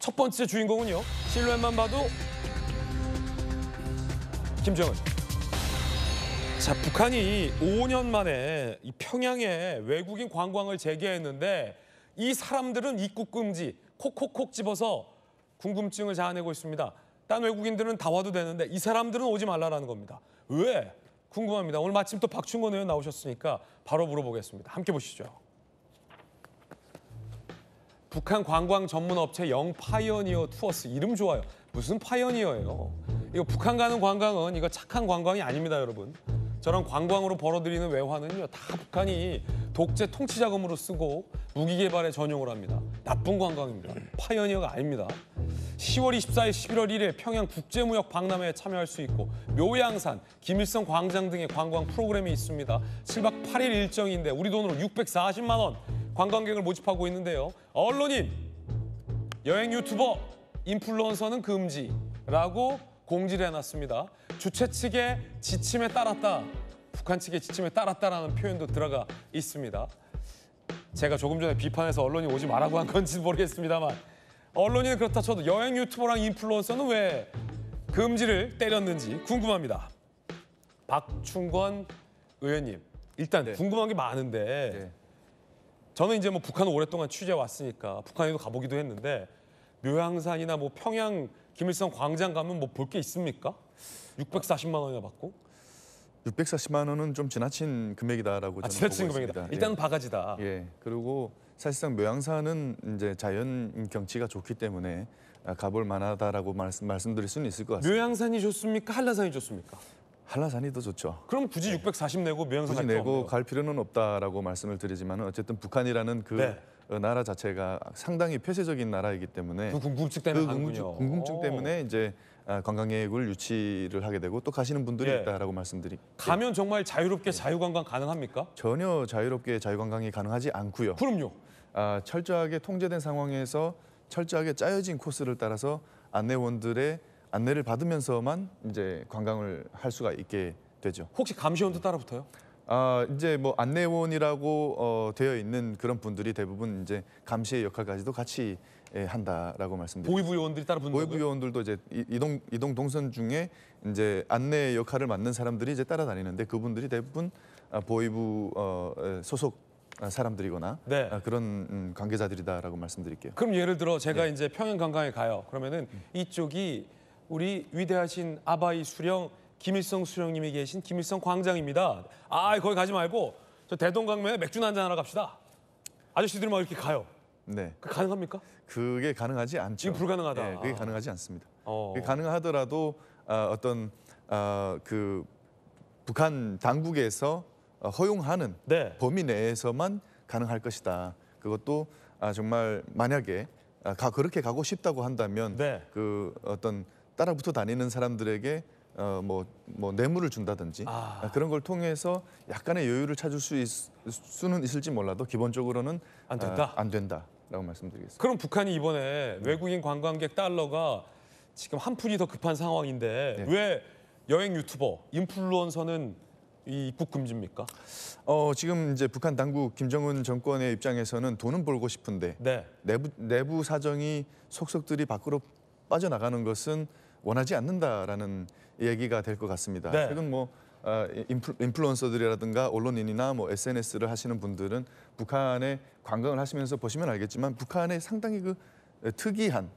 첫 번째 주인공은요. 실루엣만 봐도 김정은. 자, 북한이 5년 만에 이 평양에 외국인 관광을 재개했는데 이 사람들은 입국 금지 콕콕콕 집어서 궁금증을 자아내고 있습니다. 딴 외국인들은 다 와도 되는데 이 사람들은 오지 말라라는 겁니다. 왜? 궁금합니다. 오늘 마침 또 박충건 의원 나오셨으니까 바로 물어보겠습니다. 함께 보시죠. 북한 관광 전문 업체 영파이어니어 투어스. 이름 좋아요. 무슨 파이어니어예요? 이거 북한 가는 관광은 이거 착한 관광이 아닙니다, 여러분. 저런 관광으로 벌어들이는 외화는요, 다 북한이 독재 통치 자금으로 쓰고 무기 개발에 전용을 합니다. 나쁜 관광입니다. 파이어니어가 아닙니다. 10월 24일, 11월 1일 평양 국제무역 박람회에 참여할 수 있고 묘양산, 김일성 광장 등의 관광 프로그램이 있습니다. 7박 8일 일정인데 우리 돈으로 640만 원 관광객을 모집하고 있는데요. 언론인, 여행 유튜버, 인플루언서는 금지라고 공지를 해놨습니다. 주최 측의 지침에 따랐다, 북한 측의 지침에 따랐다라는 표현도 들어가 있습니다. 제가 조금 전에 비판해서 언론이 오지 말라고 한 건지 모르겠습니다만 언론인은 그렇다 쳐도 여행 유튜버랑 인플루언서는 왜 금지를 때렸는지 궁금합니다. 박충건 의원님, 일단 궁금한 게 많은데 저는 이제 뭐 북한을 오랫동안 취재해 왔으니까 북한에도 가보기도 했는데 묘양산이나 뭐 평양 김일성 광장 가면 뭐 볼 게 있습니까? 640만 원이나 받고? 640만 원은 좀 지나친 금액이다라고 저는 지나친 보고 금액이다. 있습니다. 일단은 바가지다. 예. 그리고 사실상 묘양산은 이제 자연 경치가 좋기 때문에 가볼 만하다라고 말씀드릴 수는 있을 것 같습니다. 묘양산이 좋습니까? 한라산이 좋습니까? 한라산이 더 좋죠. 그럼 굳이 640 내고 묘양산 굳이 갈 필요 내고 없네요. 갈 필요는 없다라고 말씀을 드리지만 어쨌든 북한이라는 그 나라 자체가 상당히 폐쇄적인 나라이기 때문에 그 궁금증 때문에 가는군요. 궁금증 때문에 이제 관광객을 유치를 하게 되고 또 가시는 분들이 있다라고 말씀드릴게요. 가면 정말 자유롭게 자유관광 가능합니까? 전혀 자유롭게 자유관광이 가능하지 않고요. 그럼요. 철저하게 통제된 상황에서 철저하게 짜여진 코스를 따라서 안내원들의 안내를 받으면서만 이제 관광을 할 수가 있게 되죠. 혹시 감시원도 따라 붙어요? 이제 뭐 안내원이라고 되어 있는 그런 분들이 대부분 이제 감시의 역할까지도 같이 한다라고 말씀드립니다. 보이부 요원들이 따라 붙는 보이부 거고요? 요원들도 이제 이동 동선 중에 이제 안내 역할을 맡는 사람들이 이제 따라다니는데 그분들이 대부분 보이부 소속 사람들이거나 그런 관계자들이다라고 말씀드릴게요. 그럼 예를 들어 제가 이제 평양 관광에 가요. 그러면은 이쪽이 우리 위대하신 아바이 수령 김일성 수령님이 계신 김일성 광장입니다. 거기 가지 말고 저 대동강면에 맥주 한잔 하러 갑시다. 아저씨들이 막 이렇게 가요. 네. 그 가능합니까? 그게 가능하지 않죠. 지금 불가능하다. 네, 그게 가능하지 않습니다. 그게 가능하더라도 어떤 그 북한 당국에서 허용하는 범위 내에서만 가능할 것이다. 그것도 정말 만약에 그렇게 가고 싶다고 한다면 그 어떤 따라붙어 다니는 사람들에게 뭐 뇌물을 준다든지 그런 걸 통해서 약간의 여유를 찾을 수는 있을지 몰라도 기본적으로는 안 된다라고 말씀드리겠습니다. 그럼 북한이 이번에 외국인 관광객 달러가 지금 한 푼이 더 급한 상황인데 왜 여행 유튜버, 인플루언서는 이 입국 금지입니까? 지금 이제 북한 당국 김정은 정권의 입장에서는 돈은 벌고 싶은데 내부 사정이 속속들이 밖으로 빠져나가는 것은 원하지 않는다라는 얘기가 될 것 같습니다. 최근 뭐 인플루언서들이라든가 언론인이나 뭐 SNS를 하시는 분들은 북한에 관광을 하시면서 보시면 알겠지만 북한의 상당히 그 특이한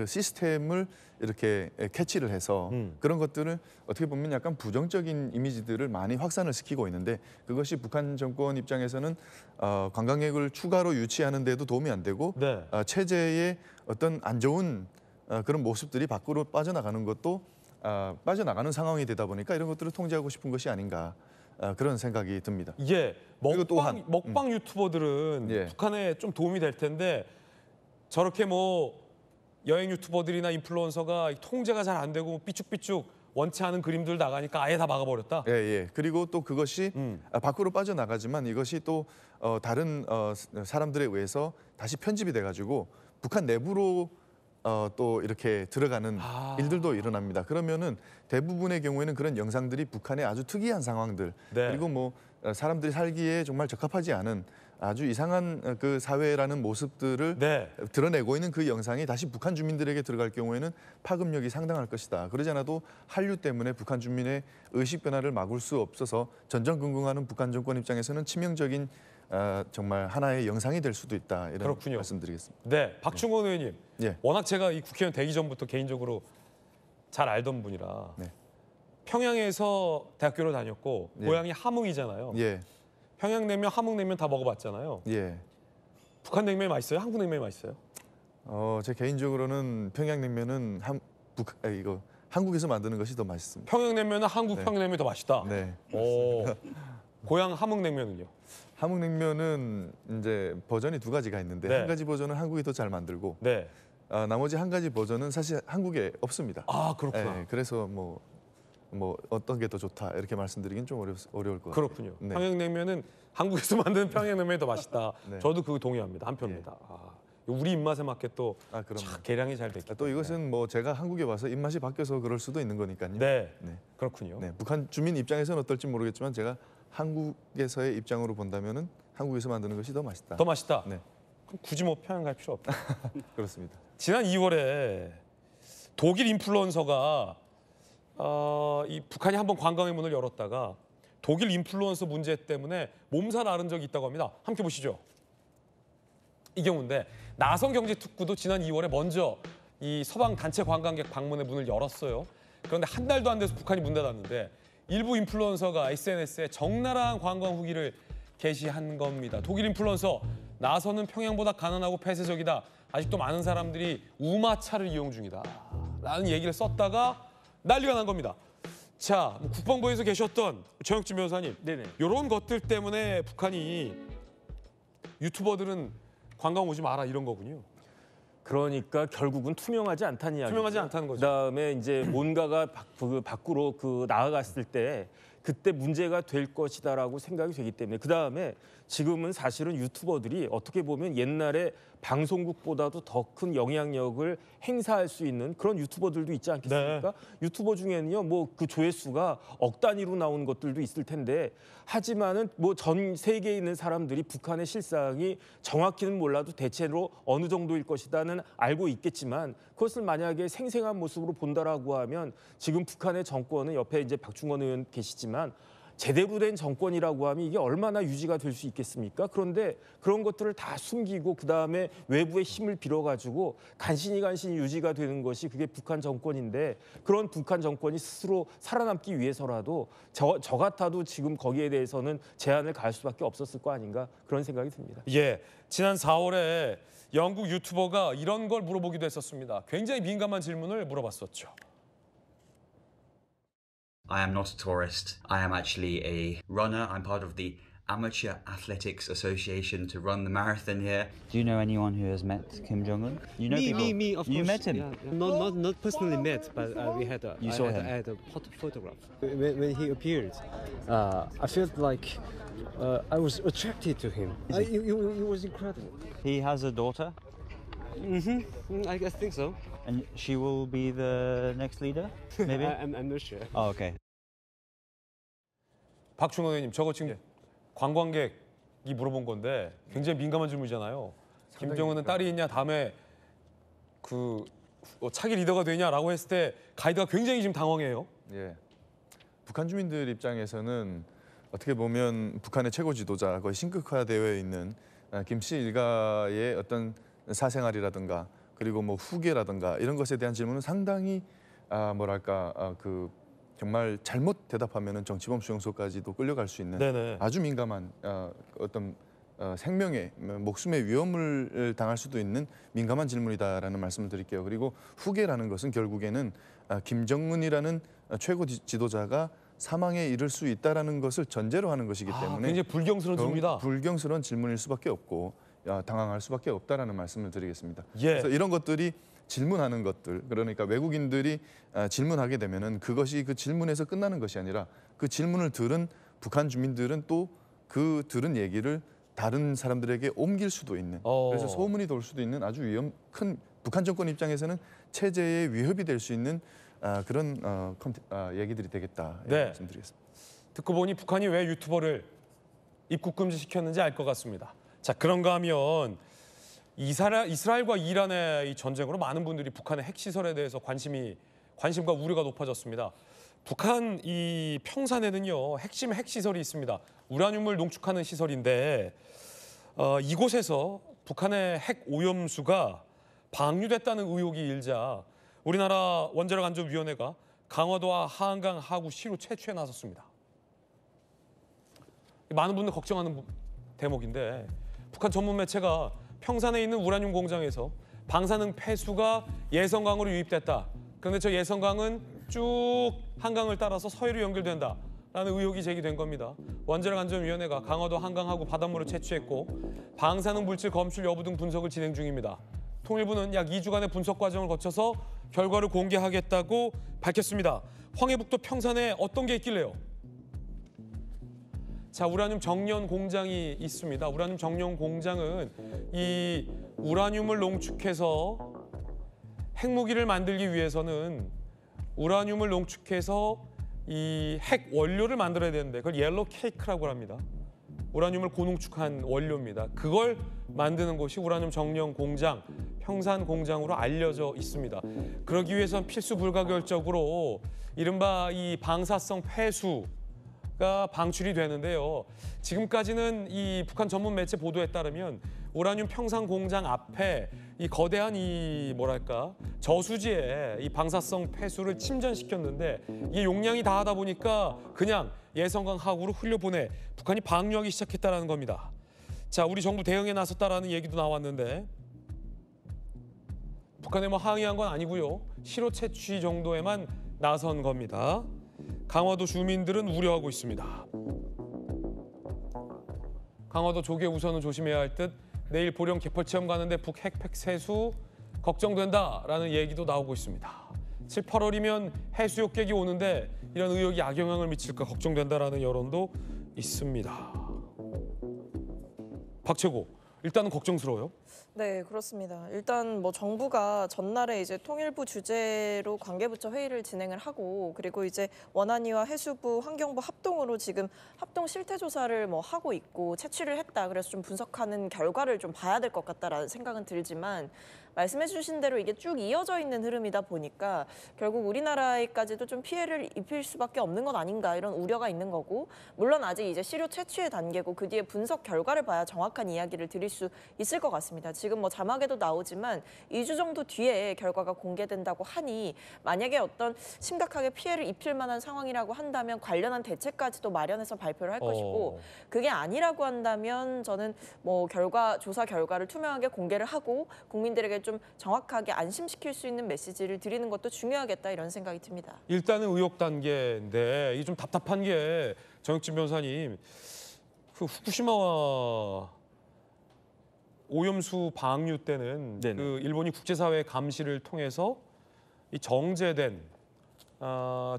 시스템을 이렇게 캐치를 해서 그런 것들을 어떻게 보면 약간 부정적인 이미지들을 많이 확산을 시키고 있는데 그것이 북한 정권 입장에서는 관광객을 추가로 유치하는 데도 도움이 안 되고 체제의 어떤 안 좋은 그런 모습들이 밖으로 빠져나가는 것도 빠져나가는 상황이 되다 보니까 이런 것들을 통제하고 싶은 것이 아닌가 그런 생각이 듭니다. 먹방 유튜버들은 북한에 좀 도움이 될 텐데 저렇게 뭐 여행 유튜버들이나 인플루언서가 통제가 잘 안 되고 삐쭉삐쭉 원치 않은 그림들 나가니까 아예 다 막아버렸다. 그리고 또 그것이 밖으로 빠져나가지만 이것이 또 다른 사람들에 의해서 다시 편집이 돼가지고 북한 내부로 또 이렇게 들어가는 일들도 일어납니다. 그러면은 대부분의 경우에는 그런 영상들이 북한의 아주 특이한 상황들 그리고 뭐 사람들이 살기에 정말 적합하지 않은 아주 이상한 그 사회라는 모습들을 네. 드러내고 있는 그 영상이 다시 북한 주민들에게 들어갈 경우에는 파급력이 상당할 것이다. 그러지 않아도 한류 때문에 북한 주민의 의식 변화를 막을 수 없어서 전전긍긍하는 북한 정권 입장에서는 치명적인 정말 하나의 영상이 될 수도 있다. 이런 그렇군요. 말씀드리겠습니다. 네, 박충원 의원님. 예. 워낙 제가 이 국회의원 되기 전부터 개인적으로 잘 알던 분이라 네. 평양에서 대학교를 다녔고 예. 고향이 함흥이잖아요. 예. 평양냉면, 함흥냉면 다 먹어봤잖아요. 예. 북한 냉면이 맛있어요? 한국 냉면이 맛있어요? 제 개인적으로는 평양냉면은 이거 한국에서 만드는 것이 더 맛있습니다. 평양냉면은 한국 네. 평양냉면이 더 맛있다. 네. 오, 고향 함흥냉면은요? 함흥냉면은 이제 버전이 두 가지가 있는데 네. 한 가지 버전은 한국이 더 잘 만들고 네. 나머지 한 가지 버전은 사실 한국에 없습니다. 아, 그렇구나. 예, 그래서 뭐 어떤 게 더 좋다 이렇게 말씀드리긴 좀 어려울 것 같아요. 그렇군요. 네. 평양냉면은 한국에서 만드는 평양냉면이 더 맛있다. 네. 저도 그거 동의합니다. 한표입니다. 아, 우리 입맛에 맞게 또 그럼요. 참 계량이 잘 됐기 또 이것은 뭐 제가 한국에 와서 입맛이 바뀌어서 그럴 수도 있는 거니까요. 네, 네. 그렇군요. 네, 북한 주민 입장에서는 어떨지 모르겠지만 제가 한국에서의 입장으로 본다면은 한국에서 만드는 것이 더 맛있다. 더 맛있다. 네, 그럼 굳이 뭐 평양 갈 필요 없다. 그렇습니다. 지난 2월에 독일 인플루언서가 이 북한이 한번 관광의 문을 열었다가 독일 인플루언서 문제 때문에 몸살 앓은 적이 있다고 합니다. 함께 보시죠. 이 경우인데 나성경제특구도 지난 2월에 먼저 이 서방 단체 관광객 방문의 문을 열었어요. 그런데 한 달도 안 돼서 북한이 문 닫았는데 일부 인플루언서가 SNS에 적나라한 관광 후기를 게시한 겁니다. 독일 인플루언서 나서는 평양보다 가난하고 폐쇄적이다. 아직도 많은 사람들이 우마차를 이용 중이다. 라는 얘기를 썼다가 난리가 난 겁니다. 자, 국방부에서 계셨던 정혁진 변호사님. 네네. 이런 것들 때문에 북한이 유튜버들은 관광 오지 마라 이런 거군요. 그러니까 결국은 투명하지 않다는 이야기. 투명하지 않다는 거죠. 그다음에 이제 뭔가가 밖으로 나아갔을 때 그때 문제가 될 것이다라고 생각이 되기 때문에 그다음에 지금은 사실은 유튜버들이 어떻게 보면 옛날에 방송국보다도 더 큰 영향력을 행사할 수 있는 그런 유튜버들도 있지 않겠습니까? 유튜버 중에는요, 뭐 그 조회수가 억 단위로 나오는 것들도 있을 텐데 하지만은 뭐 전 세계에 있는 사람들이 북한의 실상이 정확히는 몰라도 대체로 어느 정도일 것이다는 알고 있겠지만 그것을 만약에 생생한 모습으로 본다라고 하면 지금 북한의 정권은 옆에 이제 박충원 의원 계시지만 제대로 된 정권이라고 하면 이게 얼마나 유지가 될 수 있겠습니까? 그런데 그런 것들을 다 숨기고 그다음에 외부의 힘을 빌어가지고 간신히 유지가 되는 것이 그게 북한 정권인데 그런 북한 정권이 스스로 살아남기 위해서라도 저 같아도 지금 거기에 대해서는 제한을 가할 수밖에 없었을 거 아닌가 그런 생각이 듭니다. 예, 지난 4월에 영국 유튜버가 이런 걸 물어보기도 했었습니다. 굉장히 민감한 질문을 물어봤었죠. I am not a tourist. I am actually a runner. I'm part of the Amateur Athletics Association to run the marathon here. Do you know anyone who has met Kim Jong Un? You know people. Me, of you course. met him. Yeah, yeah. Not personally met, but we had a. You saw him. I had a photograph. When he appeared, I felt like I was attracted to him. It was incredible. He has a daughter, I think so. and she will be the next leader, maybe. I'm not sure. Oh, okay. 박충원 의원님, 저거 지금 관광객이 물어본 건데 굉장히 민감한 질문이잖아요. 김정은은 딸이 있냐, 다음에 차기 리더가 되냐라고 했을 때 가이드가 굉장히 지금 당황해요. 예. 북한 주민들 입장에서는 어떻게 보면 북한의 최고 지도자 거의 신극화되어 있는 김씨 일가의 어떤 사생활이라든가 그리고 뭐 후계라든가 이런 것에 대한 질문은 상당히 정말 잘못 대답하면은 정치범 수용소까지도 끌려갈 수 있는 네네. 아주 민감한 어떤 생명의 목숨의 위험을 당할 수도 있는 민감한 질문이다라는 말씀을 드릴게요. 그리고 후계라는 것은 결국에는 김정은이라는 최고 지도자가 사망에 이를 수 있다라는 것을 전제로 하는 것이기 때문에 굉장히 불경스러운 질문이다. 불경스러운 질문일 수밖에 없고 당황할 수밖에 없다라는 말씀을 드리겠습니다. 예. 그래서 이런 것들이 질문하는 것들, 그러니까 외국인들이 질문하게 되면은 그것이 그 질문에서 끝나는 것이 아니라 그 질문을 들은 북한 주민들은 또 그 들은 얘기를 다른 사람들에게 옮길 수도 있는, 그래서 소문이 돌 수도 있는 아주 큰 북한 정권 입장에서는 체제에 위협이 될 수 있는 그런 얘기들이 되겠다 네. 말씀드리겠습니다. 듣고 보니 북한이 왜 유튜버를 입국 금지시켰는지 알 것 같습니다. 자, 그런가 하면 이스라엘과 이란의 이 전쟁으로 많은 분들이 북한의 핵시설에 대해서 관심과 우려가 높아졌습니다. 북한 이 평산에는요 핵심 핵시설이 있습니다. 우라늄을 농축하는 시설인데 이곳에서 북한의 핵 오염수가 방류됐다는 의혹이 일자 우리나라 원자력 안전위원회가 강화도와 한강 하구 시로 채취에 나섰습니다. 많은 분들 걱정하는 대목인데 북한 전문 매체가 평산에 있는 우라늄 공장에서 방사능 폐수가 예성강으로 유입됐다. 그런데 저 예성강은 쭉 한강을 따라서 서해로 연결된다라는 의혹이 제기된 겁니다. 원자력 안전위원회가 강화도 한강하고 바닷물을 채취했고 방사능 물질 검출 여부 등 분석을 진행 중입니다. 통일부는 약 2주간의 분석 과정을 거쳐서 결과를 공개하겠다고 밝혔습니다. 황해북도 평산에 어떤 게 있길래요? 자, 우라늄 정년 공장이 있습니다. 우라늄 정년 공장은 이 우라늄을 농축해서 핵무기를 만들기 위해서는 우라늄을 농축해서 이 핵 원료를 만들어야 되는데 그걸 옐로우 케이크라고 합니다. 우라늄을 고농축한 원료입니다. 그걸 만드는 곳이 우라늄 정년 공장, 평산 공장으로 알려져 있습니다. 그러기 위해선 필수 불가결적으로 이른바 이 방사성 폐수가 방출이 되는데요. 지금까지는 이 북한 전문 매체 보도에 따르면 우라늄 평산 공장 앞에 이 거대한 이 저수지에 이 방사성 폐수를 침전시켰는데 이게 용량이 다하다 보니까 그냥 예성강 하구로 흘려보내 북한이 방류하기 시작했다는 겁니다. 자, 우리 정부 대응에 나섰다라는 얘기도 나왔는데 북한에 항의한 건 아니고요. 시로 채취 정도에만 나선 겁니다. 강화도 주민들은 우려하고 있습니다. 강화도 조개 우선은 조심해야 할 듯 내일 보령 개펄 체험 가는데 북핵 세수 걱정된다라는 얘기도 나오고 있습니다. 7, 8월이면 해수욕객이 오는데 이런 의혹이 악영향을 미칠까 걱정된다라는 여론도 있습니다. 박채고, 일단은 걱정스러워요? 네, 그렇습니다. 일단 뭐 정부가 전날에 이제 통일부 주재로 관계부처 회의를 진행을 하고 그리고 이제 원안위와 해수부, 환경부 합동으로 지금 합동 실태 조사를 뭐 하고 있고 채취를 했다. 그래서 좀 분석하는 결과를 좀 봐야 될 것 같다라는 생각은 들지만 말씀해 주신 대로 이게 쭉 이어져 있는 흐름이다 보니까 결국 우리나라에까지도 좀 피해를 입힐 수밖에 없는 건 아닌가 이런 우려가 있는 거고 물론 아직 이제 시료 채취의 단계고 그 뒤에 분석 결과를 봐야 정확한 이야기를 드릴 수 있을 것 같습니다. 지금 뭐 자막에도 나오지만 2주 정도 뒤에 결과가 공개된다고 하니 만약에 어떤 심각하게 피해를 입힐 만한 상황이라고 한다면 관련한 대책까지도 마련해서 발표를 할 것이고 그게 아니라고 한다면 저는 뭐 조사 결과를 투명하게 공개를 하고 국민들에게 좀 정확하게 안심시킬 수 있는 메시지를 드리는 것도 중요하겠다 이런 생각이 듭니다. 일단은 의혹 단계인데 이게 좀 답답한 게 정혁진 변호사님 그 후쿠시마 오염수 방류 때는 네네. 그 일본이 국제사회 감시를 통해서 이 정제된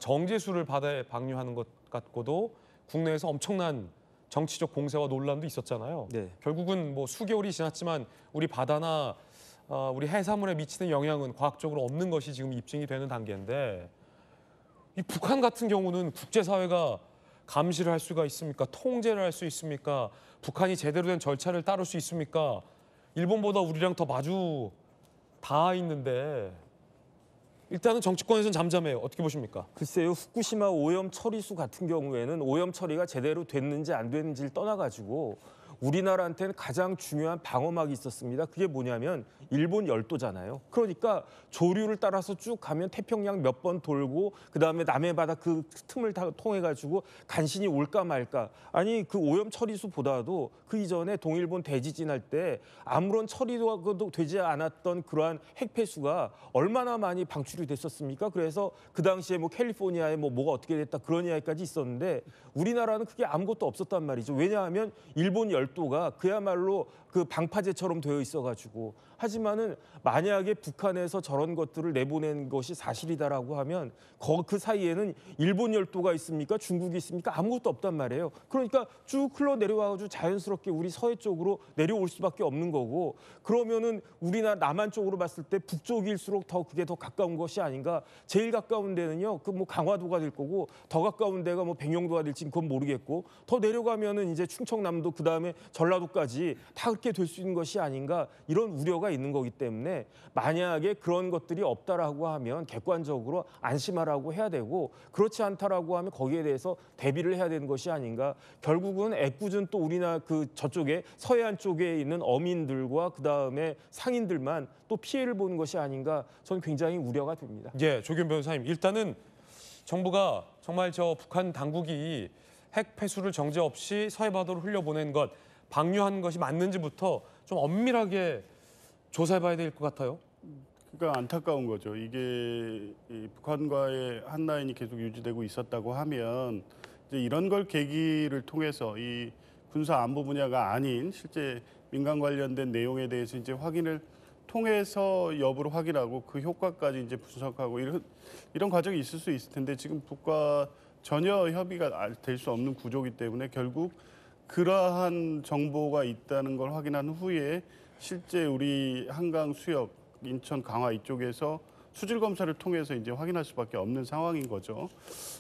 정제수를 바다에 방류하는 것 같고도 국내에서 엄청난 정치적 공세와 논란도 있었잖아요. 네. 결국은 뭐 수개월이 지났지만 우리 바다나 우리 해산물에 미치는 영향은 과학적으로 없는 것이 지금 입증이 되는 단계인데 이 북한 같은 경우는 국제사회가 감시를 할 수가 있습니까? 통제를 할 수 있습니까? 북한이 제대로 된 절차를 따를 수 있습니까? 일본보다 우리랑 더 마주 닿아 있는데 일단은 정치권에서는 잠잠해요. 어떻게 보십니까? 글쎄요, 후쿠시마 오염 처리수 같은 경우에는 오염 처리가 제대로 됐는지 안 됐는지를 떠나가지고 우리나라한테는 가장 중요한 방어막이 있었습니다. 그게 뭐냐면 일본 열도잖아요. 그러니까 조류를 따라서 쭉 가면 태평양 몇 번 돌고 그다음에 남해 바다 그 틈을 다 통해 가지고 간신히 올까 말까. 아니 그 오염 처리수보다도 그 이전에 동일본 대지진할 때 아무런 처리도 되지 않았던 그러한 핵폐수가 얼마나 많이 방출이 됐었습니까? 그래서 그 당시에 뭐 캘리포니아에 뭐가 어떻게 됐다 그런 이야기까지 있었는데 우리나라는 그게 아무것도 없었단 말이죠. 왜냐하면 일본 열도가 그야말로 그 방파제처럼 되어 있어가지고 하지만은 만약에 북한에서 저런 것들을 내보낸 것이 사실이다라고 하면 그 사이에는 일본 열도가 있습니까? 중국이 있습니까? 아무것도 없단 말이에요. 그러니까 쭉 흘러 내려와가지고 자연스럽게 우리 서해 쪽으로 내려올 수밖에 없는 거고, 그러면은 우리나라 남한 쪽으로 봤을 때 북쪽일수록 더 그게 더 가까운 것이 아닌가. 제일 가까운 데는요, 그 뭐 강화도가 될 거고, 더 가까운 데가 뭐 백령도가 될지 그건 모르겠고, 더 내려가면은 이제 충청남도, 그 다음에 전라도까지 다 그렇게 될 수 있는 것이 아닌가, 이런 우려가 있는 거기 때문에 만약에 그런 것들이 없다라고 하면 객관적으로 안심하라고 해야 되고, 그렇지 않다라고 하면 거기에 대해서 대비를 해야 되는 것이 아닌가. 결국은 애꿎은 또 우리나라 그 저쪽에 서해안 쪽에 있는 어민들과 그 다음에 상인들만 또 피해를 보는 것이 아닌가, 저는 굉장히 우려가 됩니다. 예, 조규현 변호사님, 일단은 정부가 정말 저 북한 당국이 핵 폐수를 정제 없이 서해 바다로 흘려보낸 것, 방류한 것이 맞는지부터 좀 엄밀하게 조사해봐야 될 것 같아요. 그러니까 안타까운 거죠. 이게 이 북한과의 한 라인이 계속 유지되고 있었다고 하면 이제 이런 걸 계기를 통해서 이 군사 안보 분야가 아닌 실제 민간 관련된 내용에 대해서 이제 확인을 통해서 여부를 확인하고 그 효과까지 이제 분석하고 이런 과정이 있을 수 있을 텐데, 지금 북과 전혀 협의가 될 수 없는 구조이기 때문에 결국 그러한 정보가 있다는 걸 확인한 후에 실제 우리 한강 수역, 인천 강화 이쪽에서 수질 검사를 통해서 이제 확인할 수밖에 없는 상황인 거죠.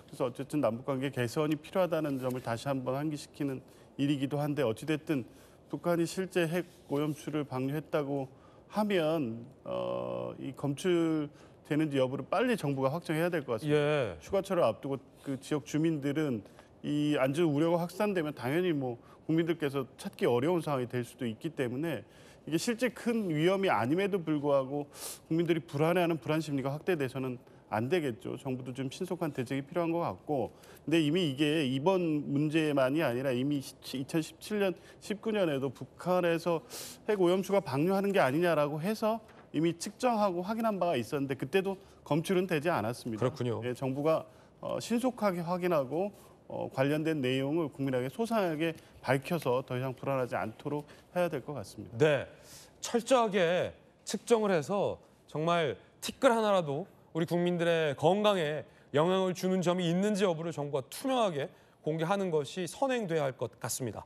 그래서 어쨌든 남북 관계 개선이 필요하다는 점을 다시 한번 환기시키는 일이기도 한데, 어찌됐든 북한이 실제 핵 오염수를 방류했다고 하면 이 검출되는지 여부를 빨리 정부가 확정해야 될 것 같습니다. 예. 휴가철을 앞두고 그 지역 주민들은 이 안전 우려가 확산되면 당연히 뭐 국민들께서 찾기 어려운 상황이 될 수도 있기 때문에, 이게 실제 큰 위험이 아님에도 불구하고 국민들이 불안해하는 불안 심리가 확대돼서는 안 되겠죠. 정부도 좀 신속한 대책이 필요한 것 같고, 근데 이미 이게 이번 문제만이 아니라 이미 2017년, 19년에도 북한에서 핵 오염수가 방류하는 게 아니냐라고 해서 이미 측정하고 확인한 바가 있었는데, 그때도 검출은 되지 않았습니다. 그렇군요. 예, 정부가 신속하게 확인하고 관련된 내용을 국민에게 소상하게 밝혀서 더 이상 불안하지 않도록 해야 될 것 같습니다. 네, 철저하게 측정을 해서 정말 티끌 하나라도 우리 국민들의 건강에 영향을 주는 점이 있는지 여부를 정부가 투명하게 공개하는 것이 선행돼야 할 것 같습니다.